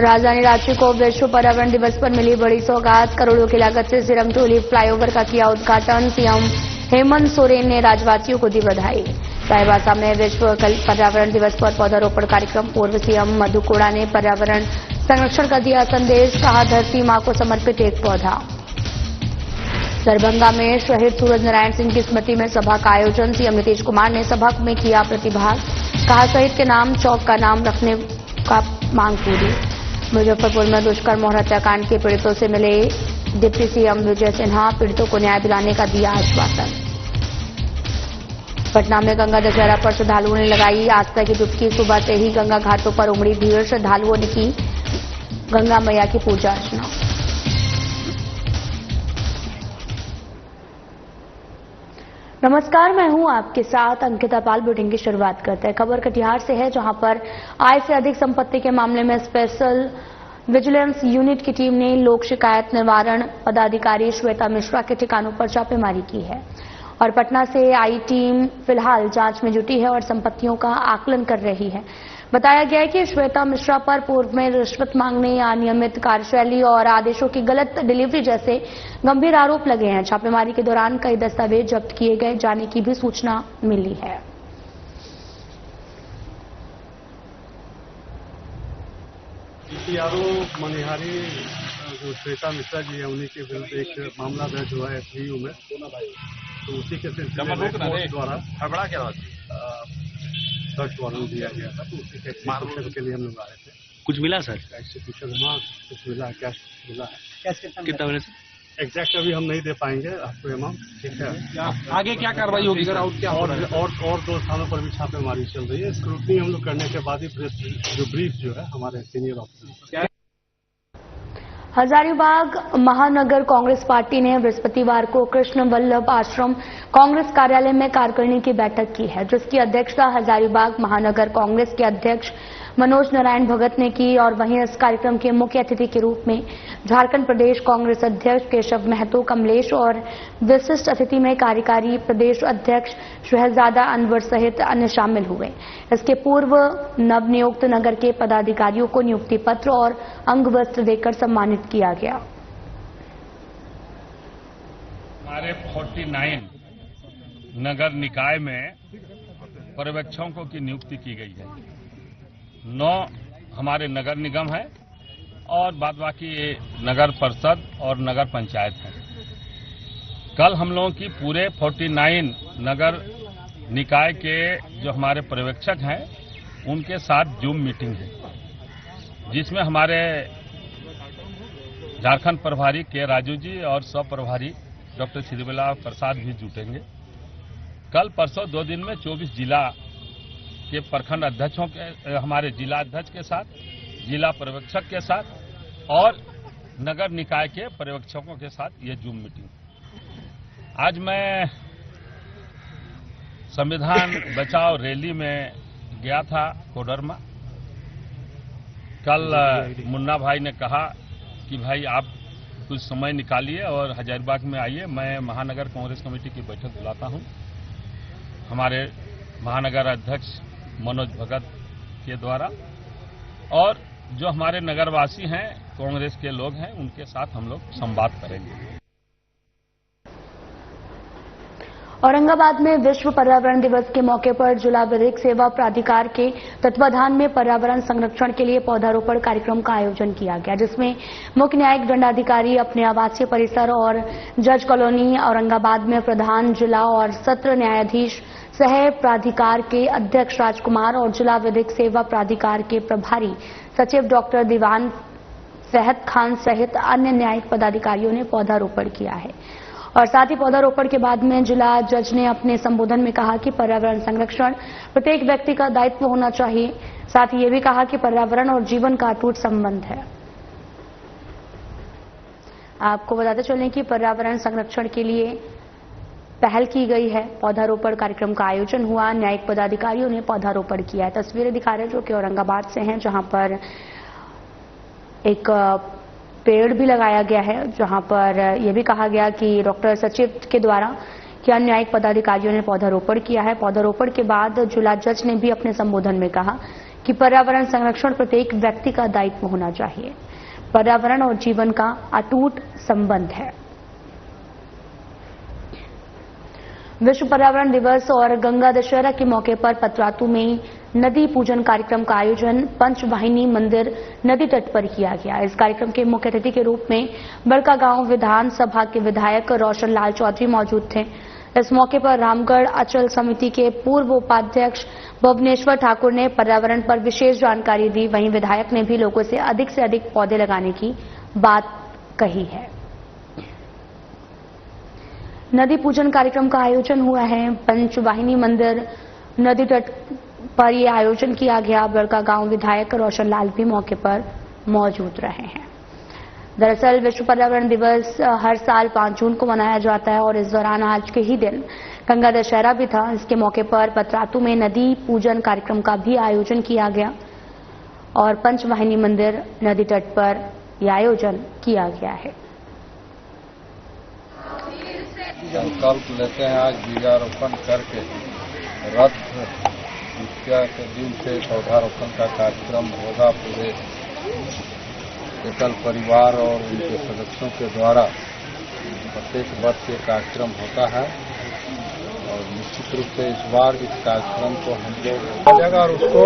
राजधानी रांची को विश्व पर्यावरण दिवस पर मिली बड़ी सौगात। करोड़ों की लागत से सिरमटोली फ्लाईओवर का किया उद्घाटन। सीएम हेमंत सोरेन ने राज्यवासियों को दी बधाई। चाईबासा में विश्व पर्यावरण दिवस पर पौधारोपण कार्यक्रम। पूर्व सीएम मधु कोड़ा ने पर्यावरण संरक्षण का दिया संदेश। कहा, धरती मां को समर्पित एक पौधा। दरभंगा में शहीद सूरज नारायण सिंह की स्मृति में सभा का आयोजन। सीएम नीतीश कुमार ने सभा में किया प्रतिभाग। कहा, शहीद के नाम चौक का नाम रखने का मांग पूरी। मुजफ्फरपुर में दुष्कर्म और हत्याकांड के पीड़ितों से मिले डिप्टी सीएम विजय सिन्हा। पीड़ितों को न्याय दिलाने का दिया आश्वासन। पटना में गंगा दशहरा पर श्रद्धालुओं ने लगाई आस्था की डुबकी। सुबह से ही गंगा घाटों पर उमड़ी भीड़। श्रद्धालुओं ने की गंगा मैया की पूजा अर्चना। नमस्कार, मैं हूं आपके साथ अंकिता पाल। बुलेटिन की शुरुआत करते हैं। खबर कटिहार से है, जहां पर आय से अधिक संपत्ति के मामले में स्पेशल विजिलेंस यूनिट की टीम ने लोक शिकायत निवारण पदाधिकारी श्वेता मिश्रा के ठिकानों पर छापेमारी की है और पटना से आई टीम फिलहाल जांच में जुटी है और संपत्तियों का आकलन कर रही है। बताया गया है कि श्वेता मिश्रा पर पूर्व में रिश्वत मांगने, अनियमित कार्यशैली और आदेशों की गलत डिलीवरी जैसे गंभीर आरोप लगे हैं। छापेमारी के दौरान कई दस्तावेज जब्त किए गए जाने की भी सूचना मिली है। मनिहारी जो श्वेता मिश्रा जी है, उन्हीं के विरुद्ध एक मामला दर्ज हुआ है एसवीयू में। तो उसी के सिलसिले में कोर्ट द्वारा सर्च वारंट दिया गया था। तो उसी के एग्जीक्यूशन के लिए हम लोग आए थे। कुछ मिला सर? एग्जीक्यूशन हुआ, कुछ मिला, कैश मिला है। कैश कितना मिला सर? एग्जैक्ट अभी हम नहीं दे पाएंगे आपको अमाउंट, ठीक है। आगे क्या कार्रवाई होगी सर? और दो स्थानों पर भी छापेमारी चल रही है। स्क्रूटनी हम लोग करने के बाद ही जो ब्रीफ जो है हमारे सीनियर ऑफिसर। हजारीबाग महानगर कांग्रेस पार्टी ने बृहस्पतिवार को कृष्ण वल्लभ आश्रम कांग्रेस कार्यालय में कार्यकारिणी की बैठक की है, जिसकी अध्यक्षता हजारीबाग महानगर कांग्रेस के अध्यक्ष मनोज नारायण भगत ने की। और वहीं इस कार्यक्रम के मुख्य अतिथि के रूप में झारखंड प्रदेश कांग्रेस अध्यक्ष केशव महतो, कमलेश और विशिष्ट अतिथि में कार्यकारी प्रदेश अध्यक्ष शहजादा अनवर सहित अन्य शामिल हुए। इसके पूर्व नवनियुक्त नगर के पदाधिकारियों को नियुक्ति पत्र और अंग वस्त्र देकर सम्मानित किया गया। हमारे 49 नगर निकाय में पर्यवेक्षकों की नियुक्ति की गई है। 9 हमारे नगर निगम है और बाद बाकी नगर परिषद और नगर पंचायत है। कल हम लोगों की पूरे 49 नगर निकाय के जो हमारे पर्यवेक्षक हैं उनके साथ जूम मीटिंग है, जिसमें हमारे झारखंड प्रभारी के राजू जी और सह प्रभारी डॉक्टर श्रीबला प्रसाद भी जुटेंगे। कल परसों 2 दिन में 24 जिला के प्रखंड अध्यक्षों के, हमारे जिला अध्यक्ष के साथ, जिला पर्यवेक्षक के साथ और नगर निकाय के पर्यवेक्षकों के साथ ये जूम मीटिंग। आज मैं संविधान बचाओ रैली में गया था कोडरमा। कल मुन्ना भाई ने कहा कि भाई आप कुछ समय निकालिए और हजारीबाग में आइए। मैं महानगर कांग्रेस कमेटी की बैठक बुलाता हूं। हमारे महानगर अध्यक्ष मनोज भगत के द्वारा और जो हमारे नगरवासी हैं, कांग्रेस के लोग हैं, उनके साथ हम लोग संवाद करेंगे। औरंगाबाद में विश्व पर्यावरण दिवस के मौके पर जिला विधिक सेवा प्राधिकार के तत्वाधान में पर्यावरण संरक्षण के लिए पौधारोपण कार्यक्रम का आयोजन किया गया, जिसमें मुख्य न्यायिक दंडाधिकारी अपने आवासीय परिसर और जज कॉलोनी औरंगाबाद में प्रधान जिला और सत्र न्यायाधीश सह प्राधिकार के अध्यक्ष राजकुमार और जिला विधिक सेवा प्राधिकार के प्रभारी सचिव डॉक्टर दीवान फहद खान सहित अन्य न्यायिक पदाधिकारियों ने पौधारोपण किया है। और साथ ही पौधारोपण के बाद में जिला जज ने अपने संबोधन में कहा कि पर्यावरण संरक्षण प्रत्येक व्यक्ति का दायित्व होना चाहिए। साथ ही ये भी कहा कि पर्यावरण और जीवन का अटूट संबंध है। आपको बताते चलें कि पर्यावरण संरक्षण के लिए पहल की गई है। पौधारोपण कार्यक्रम का आयोजन हुआ, न्यायिक पदाधिकारियों ने पौधारोपण किया है। तस्वीरें दिखा रहे हैं जो कि औरंगाबाद से हैं, जहां पर एक पेड़ भी लगाया गया है, जहां पर यह भी कहा गया कि डॉक्टर सचिव के द्वारा कि अन्य न्यायिक पदाधिकारियों ने पौधारोपण किया है। पौधारोपण के बाद जिला जज ने भी अपने संबोधन में कहा कि पर्यावरण संरक्षण प्रत्येक व्यक्ति का दायित्व होना चाहिए। पर्यावरण और जीवन का अटूट संबंध है। विश्व पर्यावरण दिवस और गंगा दशहरा के मौके पर पतरातू में नदी पूजन कार्यक्रम का आयोजन पंचवाहिनी मंदिर नदी तट पर किया गया। इस कार्यक्रम के मुख्य अतिथि के रूप में बड़कागांव विधानसभा के विधायक रोशन लाल चौधरी मौजूद थे। इस मौके पर रामगढ़ अचल समिति के पूर्व उपाध्यक्ष भुवनेश्वर ठाकुर ने पर्यावरण पर विशेष जानकारी दी। वहीं विधायक ने भी लोगों से अधिक पौधे लगाने की बात कही है। नदी पूजन कार्यक्रम का आयोजन हुआ है। पंचवाहिनी मंदिर नदी तट पर यह आयोजन किया गया। बड़कागांव विधायक रोशन लाल भी मौके पर मौजूद रहे हैं। दरअसल विश्व पर्यावरण दिवस हर साल 5 जून को मनाया जाता है और इस दौरान आज के ही दिन गंगा दशहरा भी था। इसके मौके पर पतरातू में नदी पूजन कार्यक्रम का भी आयोजन किया गया और पंचवाहिनी मंदिर नदी तट पर यह आयोजन किया गया है। संकल्प लेते हैं आज बीजारोपण करके रथ द्वितीया के दिन से पौधारोपण का कार्यक्रम होगा। पूरे एकल परिवार और उनके सदस्यों के द्वारा प्रत्येक वर्ष ये कार्यक्रम होता है और निश्चित रूप से इस बार इस कार्यक्रम को हम लोग जाएगा और उसको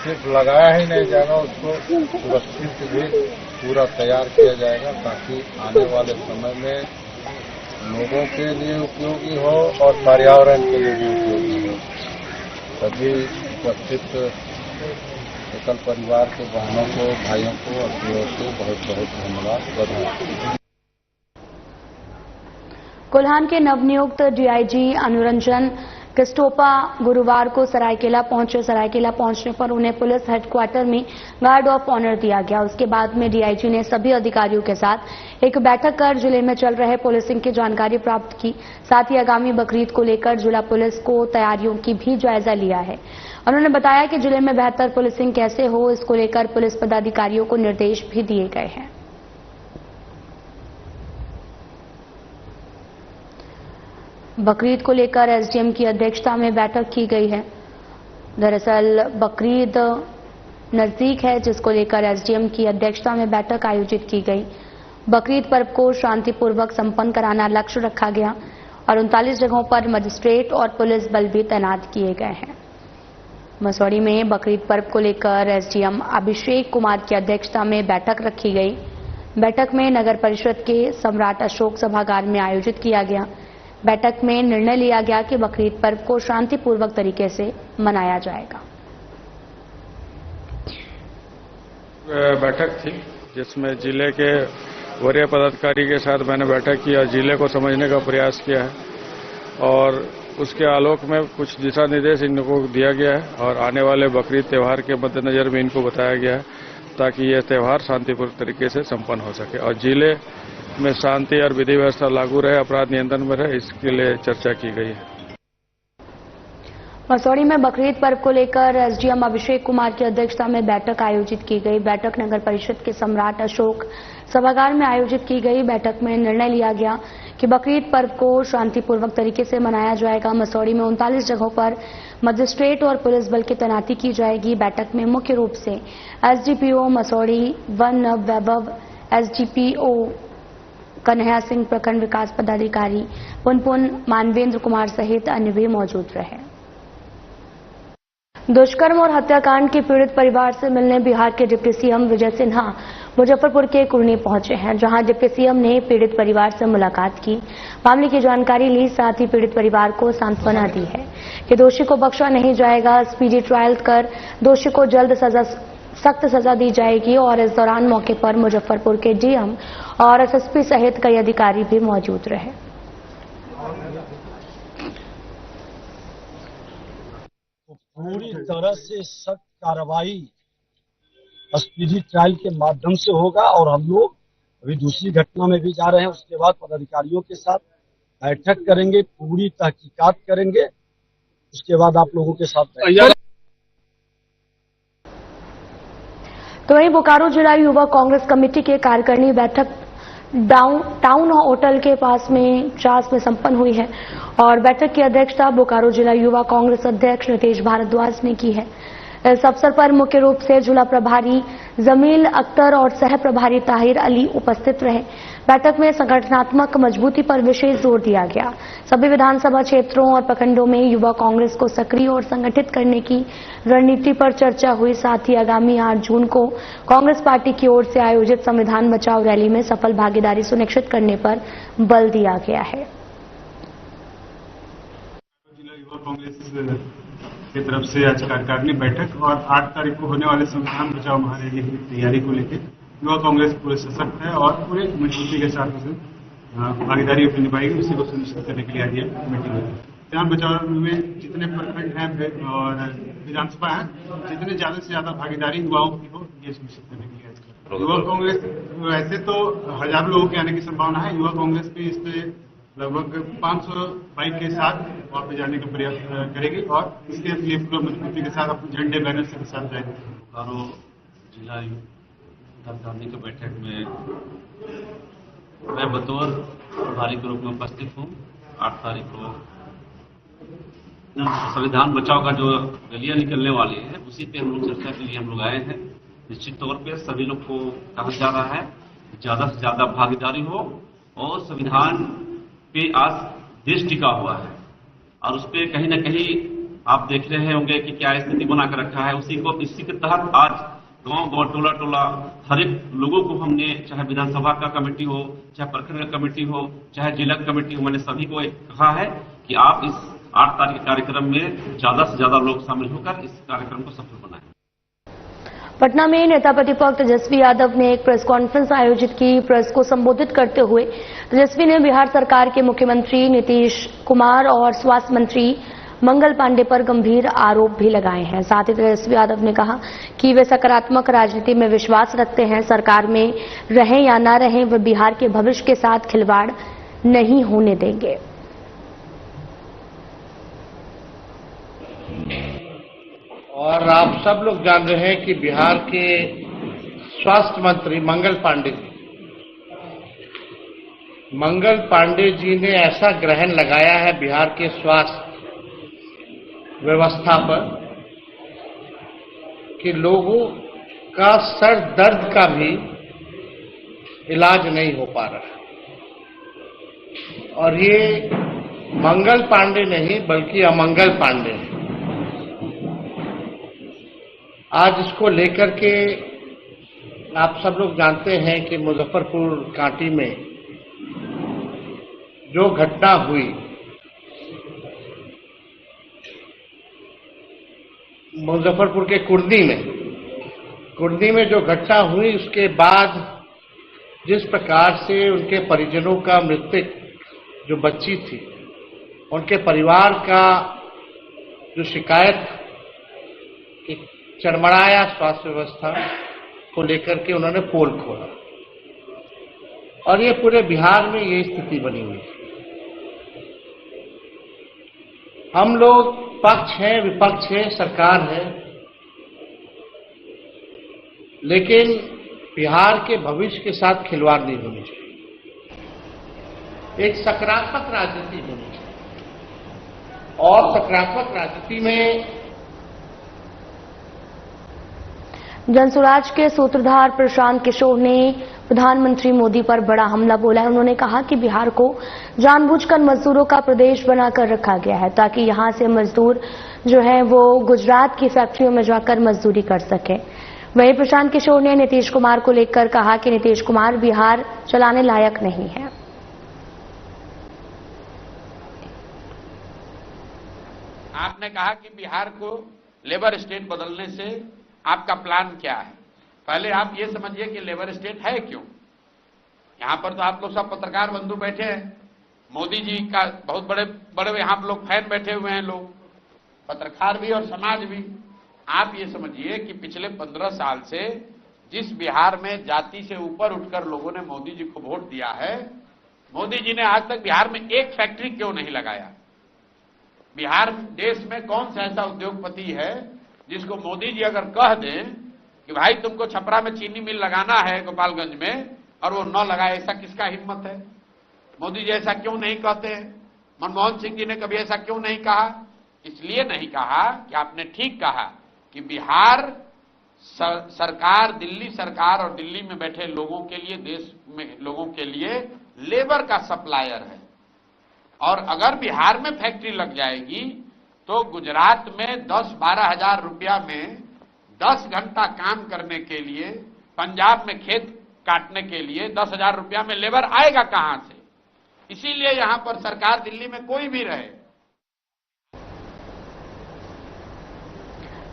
सिर्फ लगाया ही नहीं जाएगा, उसको सुरक्षित भी पूरा तैयार किया जाएगा ताकि आने वाले समय में लोगों के लिए उपयोगी हो और पर्यावरण के लिए भी उपयोगी हो। सभी उपस्थित एकल परिवार के बहनों को, भाइयों को अपनी ओर से बहुत बहुत धन्यवाद, बधाई। कोल्हान के नवनियुक्त डीआईजी अनुरंजन क्रिस्टोपा गुरुवार को सरायकेला पहुंचे। सरायकेला पहुंचने पर उन्हें पुलिस हेडक्वार्टर में गार्ड ऑफ ऑनर दिया गया। उसके बाद में डीआईजी ने सभी अधिकारियों के साथ एक बैठक कर जिले में चल रहे पुलिसिंग की जानकारी प्राप्त की। साथ ही आगामी बकरीद को लेकर जिला पुलिस को तैयारियों की भी जायजा लिया है। उन्होंने बताया कि जिले में बेहतर पुलिसिंग कैसे हो, इसको लेकर पुलिस पदाधिकारियों को निर्देश भी दिए गए हैं। बकरीद को लेकर एसडीएम की अध्यक्षता में बैठक की गई है। दरअसल बकरीद नजदीक है, जिसको लेकर एसडीएम की अध्यक्षता में बैठक आयोजित की गई। बकरीद पर्व को शांतिपूर्वक संपन्न कराना लक्ष्य रखा गया और 39 जगहों पर मजिस्ट्रेट और पुलिस बल भी तैनात किए गए हैं। मसौड़ी में बकरीद पर्व को लेकर एसडीएम अभिषेक कुमार की अध्यक्षता में बैठक रखी गई। बैठक में नगर परिषद के सम्राट अशोक सभागार में आयोजित किया गया। बैठक में निर्णय लिया गया कि बकरीद पर्व को शांतिपूर्वक तरीके से मनाया जाएगा। बैठक थी जिसमें जिले के वरीय पदाधिकारी के साथ मैंने बैठक की और जिले को समझने का प्रयास किया है और उसके आलोक में कुछ दिशा निर्देश इनको दिया गया है और आने वाले बकरीद त्यौहार के मद्देनजर भी इनको बताया गया है ताकि यह त्यौहार शांतिपूर्ण तरीके से संपन्न हो सके और जिले में शांति और विधि व्यवस्था लागू रहे, अपराध नियंत्रण में रहे, इसके लिए चर्चा की गई है। मसौड़ी में बकरीद पर्व को लेकर एसडीएम अभिषेक कुमार की अध्यक्षता में बैठक आयोजित की गई। बैठक नगर परिषद के सम्राट अशोक सभागार में आयोजित की गई। बैठक में निर्णय लिया गया कि बकरीद पर्व को शांतिपूर्वक तरीके से मनाया जाएगा। मसौड़ी में 39 जगहों पर मजिस्ट्रेट और पुलिस बल की तैनाती की जाएगी। बैठक में मुख्य रूप से एसडीपीओ मसौड़ी वन वैभव, एसडीपीओ कन्हैया सिंह, प्रखंड विकास पदाधिकारी पुनपुन, मानवेंद्र कुमार सहित अन्य भी मौजूद रहे। दुष्कर्म और हत्याकांड के पीड़ित परिवार से मिलने बिहार के डिप्टी सीएम विजय सिन्हा मुजफ्फरपुर के कुरनी पहुंचे हैं, जहां डिप्टी सीएम ने पीड़ित परिवार से मुलाकात की, मामले की जानकारी ली। साथ ही पीड़ित परिवार को सांत्वना दी है कि दोषी को बख्शा नहीं जाएगा। स्पीडी ट्रायल कर दोषी को जल्द सख्त सजा दी जाएगी और इस दौरान मौके पर मुजफ्फरपुर के डीएम और एसएसपी सहित कई अधिकारी भी मौजूद रहे। पूरी तरह से सख्त कार्रवाई स्पीडी ट्रायल के माध्यम से होगा और हम लोग अभी दूसरी घटना में भी जा रहे हैं। उसके बाद पदाधिकारियों के साथ बैठक करेंगे, पूरी तहकीकात करेंगे, उसके बाद आप लोगों के साथ तो वहीं बोकारो जिला युवा कांग्रेस कमेटी के कार्यकारिणी बैठक टाउन होटल के पास में चास में संपन्न हुई है और बैठक की अध्यक्षता बोकारो जिला युवा कांग्रेस अध्यक्ष नितेश भारद्वाज ने की है। इस अवसर पर मुख्य रूप से जिला प्रभारी जमील अख्तर और सह प्रभारी ताहिर अली उपस्थित रहे। बैठक में संगठनात्मक मजबूती पर विशेष जोर दिया गया। सभी विधानसभा क्षेत्रों और प्रखंडों में युवा कांग्रेस को सक्रिय और संगठित करने की रणनीति पर चर्चा हुई। साथ ही आगामी 8 जून को कांग्रेस पार्टी की ओर से आयोजित संविधान बचाओ रैली में सफल भागीदारी सुनिश्चित करने पर बल दिया गया है। जिला युवा कांग्रेस की तरफ से आज कार्यकारिणी बैठक और 8 तारीख को होने वाले संविधान बचाओ महारैली की तैयारी को लेकर युवा कांग्रेस पूरे सशक्त है और पूरे मजबूती के साथ उसे भागीदारी अपनी निभाएगी। उसी को सुनिश्चित करने के लिए आज ये मीटिंग हुई। संविधान बचाओ में जितने प्रखंड हैं और विधानसभा है, जितने ज्यादा से ज्यादा भागीदारी युवाओं की हो, ये सुनिश्चित करने के लिए युवा कांग्रेस वैसे तो हजारों लोगों के आने की संभावना है। युवा कांग्रेस भी इस पे लगभग 500 बाइक के साथ वहां पे जाने का प्रयास करेगी और इसके लिए पूरा मजबूती के साथ अपने झंडे बैनर के साथ जाएंगे। बोकारो जिला कार्यकारिणी की बैठक में मैं बतौर प्रभारी के रूप में उपस्थित हूँ। 8 तारीख को संविधान बचाओ का जो रैलियां निकलने वाली है उसी पे हम लोग चर्चा के लिए हम लोग आए हैं। निश्चित तौर पे सभी लोग को कहा जा रहा है ज्यादा से ज्यादा भागीदारी हो और संविधान पे आज देश टिका हुआ है और उस पर कहीं न कहीं आप देख रहे होंगे कि क्या स्थिति बनाकर रखा है। इसी के तहत आज गांव टोला टोला हर एक लोगों को हमने, चाहे विधानसभा का कमेटी हो, चाहे प्रखंड का कमेटी हो, चाहे जिला कमेटी हो, मैंने सभी को कहा है कि आप इस 8 तारीख के कार्यक्रम में ज्यादा से ज्यादा लोग शामिल होकर इस कार्यक्रम को सफल बनाएं। पटना में नेता प्रतिपक्ष तेजस्वी यादव ने एक प्रेस कॉन्फ्रेंस आयोजित की। प्रेस को संबोधित करते हुए तेजस्वी ने बिहार सरकार के मुख्यमंत्री नीतीश कुमार और स्वास्थ्य मंत्री मंगल पांडे पर गंभीर आरोप भी लगाए हैं। साथ ही तेजस्वी यादव ने कहा कि वे सकारात्मक राजनीति में विश्वास रखते हैं। सरकार में रहें या ना रहें, वे बिहार के भविष्य के साथ खिलवाड़ नहीं होने देंगे। और आप सब लोग जान रहे हैं कि बिहार के स्वास्थ्य मंत्री मंगल पांडे जी ने ऐसा ग्रहण लगाया है बिहार के स्वास्थ्य व्यवस्था पर कि लोगों का सर दर्द का भी इलाज नहीं हो पा रहा। और ये मंगल पांडे नहीं बल्कि अमंगल पांडे है। आज इसको लेकर के आप सब लोग जानते हैं कि मुजफ्फरपुर कांटी में जो घटना हुई, मुजफ्फरपुर के कुर्दी में जो घटना हुई, उसके बाद जिस प्रकार से उनके परिजनों का मृतक जो बच्ची थी, उनके परिवार का जो शिकायत कि चरमराया स्वास्थ्य व्यवस्था को लेकर के उन्होंने पोल खोला और ये पूरे बिहार में ये स्थिति बनी हुई है। हम लोग पक्ष है, विपक्ष है, सरकार है, लेकिन बिहार के भविष्य के साथ खिलवाड़ नहीं होनी चाहिए। एक सकारात्मक राजनीति होनी चाहिए और सकारात्मक राजनीति में जनसुराज के सूत्रधार प्रशांत किशोर ने प्रधानमंत्री मोदी पर बड़ा हमला बोला है। उन्होंने कहा कि बिहार को जानबूझकर मजदूरों का प्रदेश बनाकर रखा गया है ताकि यहां से मजदूर जो है वो गुजरात की फैक्ट्रियों में जाकर मजदूरी कर सके। वहीं प्रशांत किशोर ने नीतीश कुमार को लेकर कहा कि नीतीश कुमार बिहार चलाने लायक नहीं है। आपने कहा कि बिहार को लेबर स्टेट बदलने से आपका प्लान क्या है। पहले आप ये समझिए कि लेबर स्टेट है क्यों। यहां पर तो आप लोग सब पत्रकार बंधु बैठे हैं, मोदी जी का बहुत बड़े बड़े यहाँ पर लोग फैन बैठे हुए हैं, लोग पत्रकार भी और समाज भी। आप ये समझिए कि पिछले 15 साल से जिस बिहार में जाति से ऊपर उठकर लोगों ने मोदी जी को वोट दिया है, मोदी जी ने आज तक बिहार में एक फैक्ट्री क्यों नहीं लगाया। बिहार देश में कौन सा ऐसा उद्योगपति है जिसको मोदी जी अगर कह दें कि भाई तुमको छपरा में चीनी मिल लगाना है गोपालगंज में, और वो न लगाए, ऐसा किसका हिम्मत है। मोदी जी ऐसा क्यों नहीं कहते हैं। मनमोहन सिंह जी ने कभी ऐसा क्यों नहीं कहा। इसलिए नहीं कहा कि आपने ठीक कहा कि बिहार सरकार, दिल्ली सरकार और दिल्ली में बैठे लोगों के लिए, देश में लोगों के लिए लेबर का सप्लायर है। और अगर बिहार में फैक्ट्री लग जाएगी तो गुजरात में 10-12 हजार रुपया में 10 घंटा काम करने के लिए, पंजाब में खेत काटने के लिए 10 हजार रुपया में लेबर आएगा कहां से? इसीलिए यहां पर सरकार, दिल्ली में कोई भी रहे।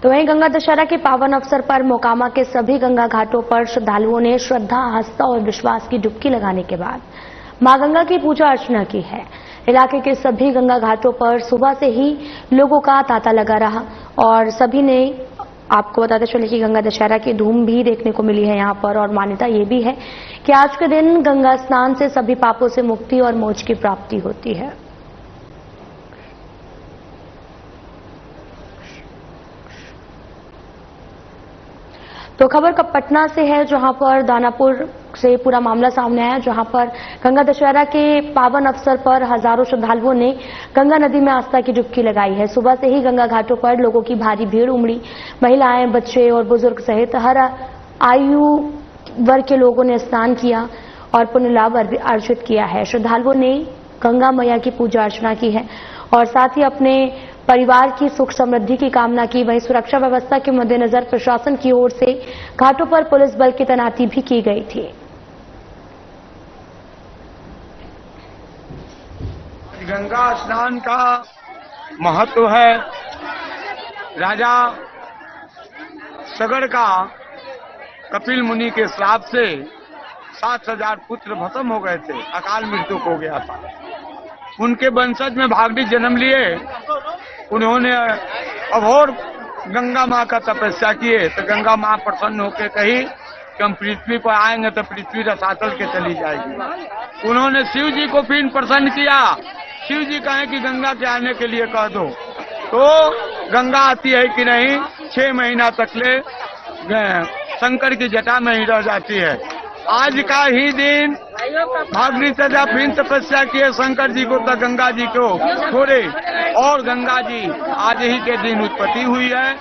तो वहीं गंगा दशहरा के पावन अवसर पर मोकामा के सभी गंगा घाटों पर श्रद्धालुओं ने श्रद्धा, आस्था और विश्वास की डुबकी लगाने के बाद मां गंगा की पूजा अर्चना की है। इलाके के सभी गंगा घाटों पर सुबह से ही लोगों का तांता लगा रहा और सभी ने, आपको बताते चले कि गंगा दशहरा की धूम भी देखने को मिली है यहां पर। और मान्यता ये भी है कि आज के दिन गंगा स्नान से सभी पापों से मुक्ति और मोक्ष की प्राप्ति होती है। तो खबर कब पटना से है, जहां पर दानापुर से पूरा मामला सामने आया, जहां पर गंगा दशहरा के पावन अवसर पर हजारों श्रद्धालुओं ने गंगा नदी में आस्था की डुबकी लगाई है। सुबह से ही गंगा घाटों पर लोगों की भारी भीड़ उमड़ी। महिलाएं, बच्चे और बुजुर्ग सहित हर आयु वर्ग के लोगों ने स्नान किया और पुण्य लाभ अर्जित किया है। श्रद्धालुओं ने गंगा मैया की पूजा अर्चना की है और साथ ही अपने परिवार की सुख समृद्धि की कामना की। वहीं सुरक्षा व्यवस्था के मद्देनजर प्रशासन की ओर से घाटों पर पुलिस बल की तैनाती भी की गई थी। गंगा स्नान का महत्व है। राजा सगड़ का कपिल मुनि के श्राप से 7,000 पुत्र भस्म हो गए थे, अकाल मृत्यु हो गया था। उनके वंशज में भागीरथ जन्म लिए। उन्होंने अघोर गंगा माँ का तपस्या किए तो गंगा माँ प्रसन्न होकर कही कि हम पृथ्वी पर आएंगे तो पृथ्वी रसातल के चली जाएगी। उन्होंने शिव जी को फिर प्रसन्न किया। शिव जी कहे कि गंगा के आने के लिए कह दो, तो गंगा आती है कि नहीं 6 महीना तक ले शंकर की जटा में ही रह जाती है। आज का ही दिन भागीरथ राजा फिर तपस्या किए शंकर जी को तो गंगा जी को छोड़े और गंगा जी आज ही के दिन उत्पत्ति हुई है।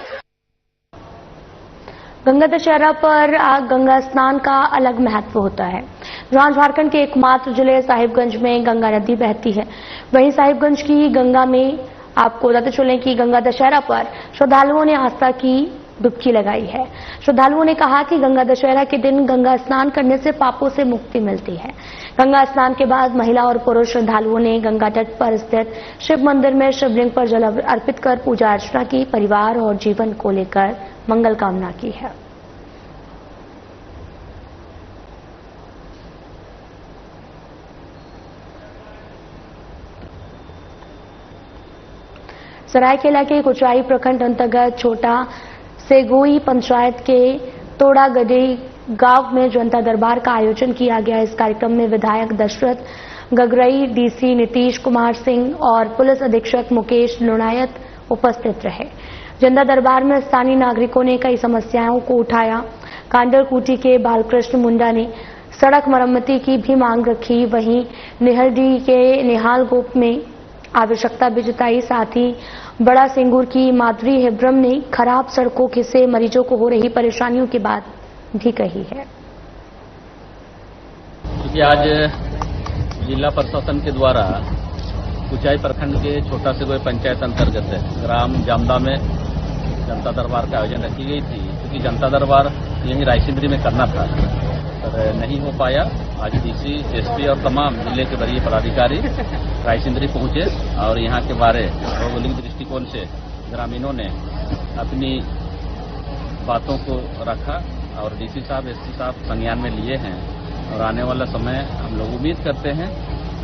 गंगा दशहरा पर गंगा स्नान का अलग महत्व होता है। जहां झारखंड के एकमात्र जिले साहिबगंज में गंगा नदी बहती है, वहीं साहिबगंज की गंगा में आपको बताते चलें कि गंगा दशहरा पर श्रद्धालुओं ने आस्था की डुबकी लगाई है। श्रद्धालुओं ने कहा कि गंगा दशहरा के दिन गंगा स्नान करने से पापों से मुक्ति मिलती है। गंगा स्नान के बाद महिला और पुरुष श्रद्धालुओं ने गंगा तट पर स्थित शिव मंदिर में शिवलिंग पर जल अर्पित कर पूजा अर्चना की, परिवार और जीवन को लेकर मंगल कामना की है। सरायकेला के कुचाई प्रखंड अंतर्गत छोटा सेगोई पंचायत के तोड़ागडी गांव में जनता दरबार का आयोजन किया गया। इस कार्यक्रम में विधायक दशरथ गगरई, डीसी नीतीश कुमार सिंह और पुलिस अधीक्षक मुकेश लुणायत उपस्थित रहे। जनता दरबार में स्थानीय नागरिकों ने कई समस्याओं को उठाया। कांडरकुटी के बालकृष्ण मुंडा ने सड़क मरम्मती की भी मांग रखी। वहीं निहलडी के निहाल गोप में आवश्यकता भी जताई। साथ ही बड़ा सिंगूर की माधुरी हेब्रम ने खराब सड़कों से मरीजों को हो रही परेशानियों की बात भी कही है। क्योंकि आज जिला प्रशासन के द्वारा कुचाई प्रखंड के छोटा सेगोई पंचायत अंतर्गत ग्राम जामदा में जनता दरबार का आयोजन रखी गई थी। क्योंकि जनता दरबार यहीं रायसिंदरी में करना था पर नहीं हो पाया। आज डीसी, एसपी और तमाम जिले के वरीय पदाधिकारी रायसिंदरी पहुंचे और यहाँ के बारे भौगोलिक दृष्टिकोण से ग्रामीणों ने अपनी बातों को रखा और डीसी साहब, एसपी साहब संज्ञान में लिए हैं। और आने वाला समय हम लोग उम्मीद करते हैं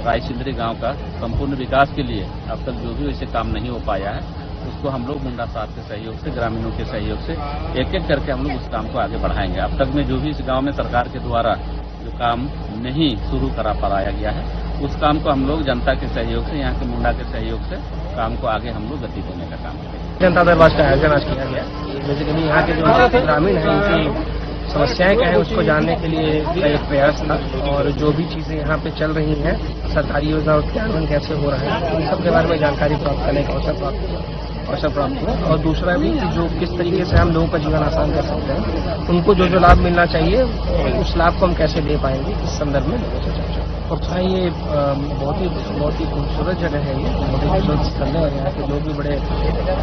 रायसिंदरी गांव का संपूर्ण विकास के लिए अब तक जो भी वैसे काम नहीं हो पाया है उसको हम लोग मुंडा साहब के सहयोग से, ग्रामीणों के सहयोग से एक एक करके हम लोग उस काम को आगे बढ़ाएंगे। अब तक में जो भी इस गांव में सरकार के द्वारा जो काम नहीं शुरू करा पाया गया है उस काम को हम लोग जनता के सहयोग से, यहाँ के मुंडा के सहयोग से काम को आगे हम लोग गति देने का काम करेंगे। जनता दरबार का आयोजन आज किया गया। बेसिकली यहाँ के जो ग्रामीण हैं उनकी समस्याएं क्या है उसको जानने के लिए एक प्रयास था और जो भी चीजें यहाँ पे चल रही हैं, सरकारी योजना और क्रियान्वयन कैसे हो रहा है, उन सब के बारे में जानकारी प्राप्त करने का अवसर प्राप्त हुआ। असर प्राप्त हो, और दूसरा भी कि जो किस तरीके से हम लोगों का जीवन आसान कर सकते हैं, उनको जो लाभ मिलना चाहिए उस लाभ को हम कैसे दे पाएंगे, इस संदर्भ में लोगों से चर्चा। और ये बहुत ही खूबसूरत जगह है, ये बहुत ही खूबसूरत स्थल है, और यहाँ के लोग भी बड़े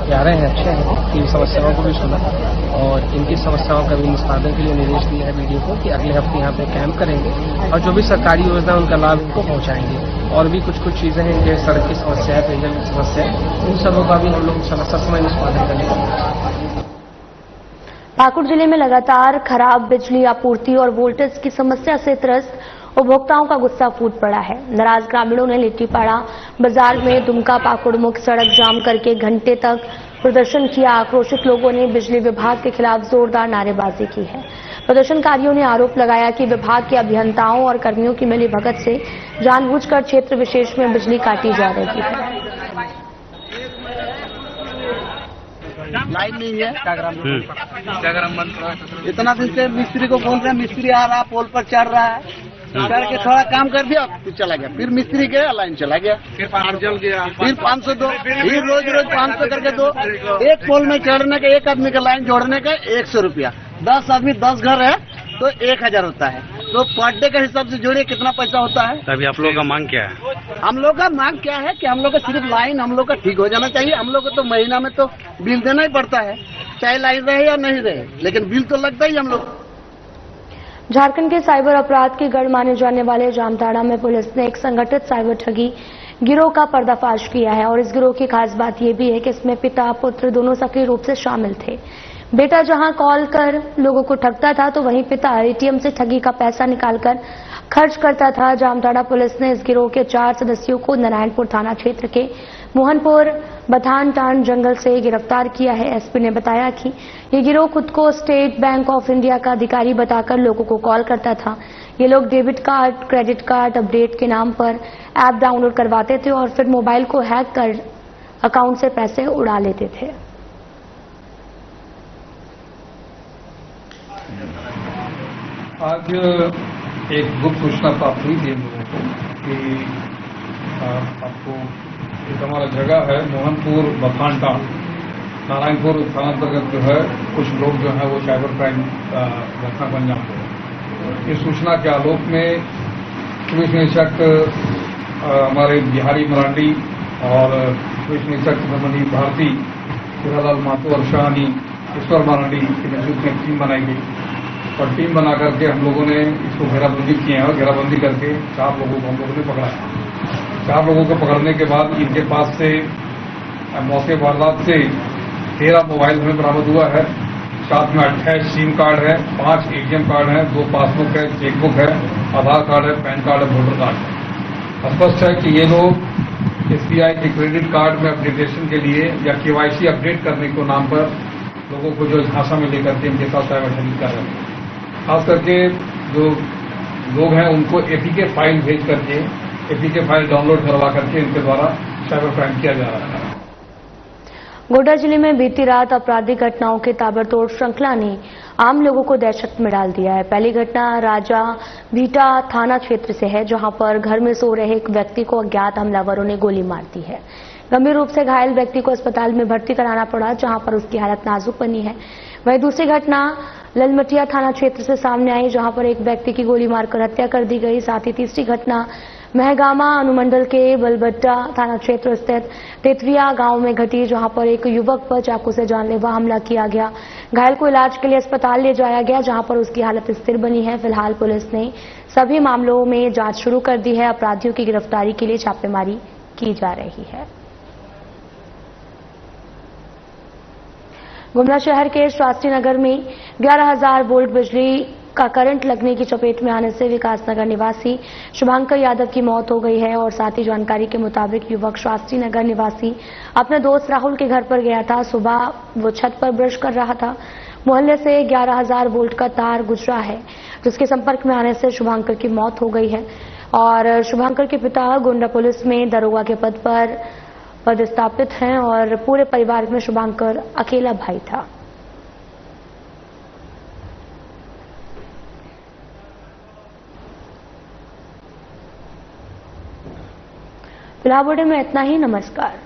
प्यारे हैं, अच्छे हैं, कि समस्याओं को भी सुना और इनकी समस्याओं का भी निष्पादन के लिए निर्देश दिया है वीडियो को कि अगले हफ्ते यहाँ पे कैंप करेंगे और जो भी सरकारी योजना उनका लाभ इनको पहुँचाएंगे। और भी कुछ चीजें हैं जैसे सड़क की समस्या है, पेयजल की समस्या है, उन सबों का भी हम लोग समय निष्पादन करने का। पाकुड़ जिले में लगातार खराब बिजली आपूर्ति और वोल्टेज की समस्या से त्रस्त उपभोक्ताओं का गुस्सा फूट पड़ा है। नाराज ग्रामीणों ने लिट्टीपाड़ा बाजार में दुमका पाकुड़ मुख्य सड़क जाम करके घंटे तक प्रदर्शन किया। आक्रोशित लोगों ने बिजली विभाग के खिलाफ जोरदार नारेबाजी की है। प्रदर्शनकारियों ने आरोप लगाया कि विभाग के अभियंताओं और कर्मियों की मिलीभगत से जानबूझकर क्षेत्र विशेष में बिजली काटी जा रही है। लाइन नहीं है, इंस्टाग्राम बंद पड़ा है। इतना दिन से मिस्त्री को बोल रहे हैं, मिस्त्री आ रहा, पोल पर चढ़ रहा है, चढ़ के थोड़ा काम कर दिया, फिर चला गया, फिर मिस्त्री गया, लाइन चला गया, फिर 500 जल गया, फिर 500 दो, फिर रोज 500 करके दो। एक पोल में चढ़ने का, एक आदमी का लाइन जोड़ने का 100 रुपया, 10 आदमी 10 घर है तो 1000 होता है। तो पर डे का हिसाब से जोड़िए कितना पैसा होता है। अभी आप लोगों का मांग क्या है? हम लोग का मांग क्या है कि हम लोग का सिर्फ लाइन हम लोग का ठीक हो जाना चाहिए। हम लोग को तो महीना में तो बिल देना ही पड़ता है, चाहे लाइन रहे या नहीं रहे, लेकिन बिल तो लगता ही हम लोग। झारखंड के साइबर अपराध के गढ़ माने जाने वाले जामताड़ा में पुलिस ने एक संगठित साइबर ठगी गिरोह का पर्दाफाश किया है। और इस गिरोह की खास बात यह भी है कि इसमें पिता पुत्र दोनों सक्रिय रूप से शामिल थे। बेटा जहां कॉल कर लोगों को ठगता था तो वहीं पिता एटीएम से ठगी का पैसा निकालकर खर्च करता था। जामताड़ा पुलिस ने इस गिरोह के 4 सदस्यों को नारायणपुर थाना क्षेत्र के मोहनपुर बथानटान जंगल से गिरफ्तार किया है। एसपी ने बताया कि ये गिरोह खुद को स्टेट बैंक ऑफ इंडिया का अधिकारी बताकर लोगों को कॉल करता था। ये लोग debit card, credit card update के नाम पर ऐप डाउनलोड करवाते थे और फिर मोबाइल को हैक कर अकाउंट से पैसे उड़ा लेते थे। आज एक गुप्त सूचना प्राप्त हुई थी हम लोगों को कि आपको एक हमारा जगह है मोहनपुर बथानटान नारायणपुर थाना अंतर्गत जो है कुछ लोग जो है वो साइबर क्राइम घटना को अंजाम दे रहे हैं। इस सूचना के आलोक में पुलिस निरीक्षक हमारे बिहारी मरांडी और पुलिस निरीक्षक संबंधी भारती हिरालाल मातो और शाहनी ईश्वर मरांडी के नेतृत्व में टीम बनाई गई और टीम बना करके हम लोगों ने इसको घेराबंदी किए हैं और घेराबंदी करके 4 लोगों को हम लोगों ने पकड़ा है। 4 लोगों को पकड़ने के बाद इनके पास से मौके वारदात से 13 मोबाइल हमें बरामद हुआ है। साथ में 28 सिम कार्ड है, 5 एटीएम कार्ड है, 2 पासबुक है, चेकबुक है, आधार कार्ड है, पैन कार्ड है, वोटर कार्ड है। स्पष्ट है कि ये लोग एसबीआई के क्रेडिट कार्ड में अपडेटेशन के लिए या केवाईसी अपडेट करने के नाम पर लोगों को जो झांसा में लेकर के इनके साथ साइबर ठगी कर रहे हैं। खास करके जो लोग हैं उनको एपीके फाइल भेज करके एपीके फाइल डाउनलोड करवा करके इनके द्वारा साइबर क्राइम किया जा रहा है। गोड्डा जिले में बीती रात आपराधिक घटनाओं की ताबड़तोड़ श्रृंखला ने आम लोगों को दहशत में डाल दिया है। पहली घटना राजा भीटा थाना क्षेत्र से है, जहां पर घर में सो रहे एक व्यक्ति को अज्ञात हमलावरों ने गोली मार दी है। गंभीर रूप से घायल व्यक्ति को अस्पताल में भर्ती कराना पड़ा, जहां पर उसकी हालत नाजुक बनी है। वहीं दूसरी घटना ललमटिया थाना क्षेत्र से सामने आई, जहां पर एक व्यक्ति की गोली मारकर हत्या कर दी गई। साथ ही तीसरी घटना महगामा अनुमंडल के बलबट्टा थाना क्षेत्र स्थित तेतरिया गांव में घटी, जहां पर एक युवक पर चाकू से जानलेवा हमला किया गया। घायल को इलाज के लिए अस्पताल ले जाया गया, जहां पर उसकी हालत स्थिर बनी है। फिलहाल पुलिस ने सभी मामलों में जांच शुरू कर दी है। अपराधियों की गिरफ्तारी के लिए छापेमारी की जा रही है। गुमला शहर के शास्त्री नगर में 11,000 वोल्ट बिजली का करंट लगने की चपेट में आने से विकासनगर निवासी शुभांकर यादव की मौत हो गई है। और साथ ही जानकारी के मुताबिक युवक शास्त्री नगर निवासी अपने दोस्त राहुल के घर पर गया था। सुबह वो छत पर ब्रश कर रहा था। मोहल्ले से 11,000 वोल्ट का तार गुजरा है, जिसके संपर्क में आने से शुभांकर की मौत हो गई है। और शुभांकर के पिता गोंडा पुलिस में दरोगा के पद पर पदस्थापित हैं और पूरे परिवार में शुभांकर अकेला भाई था। फिलहाल बुलेटिन में इतना ही। नमस्कार।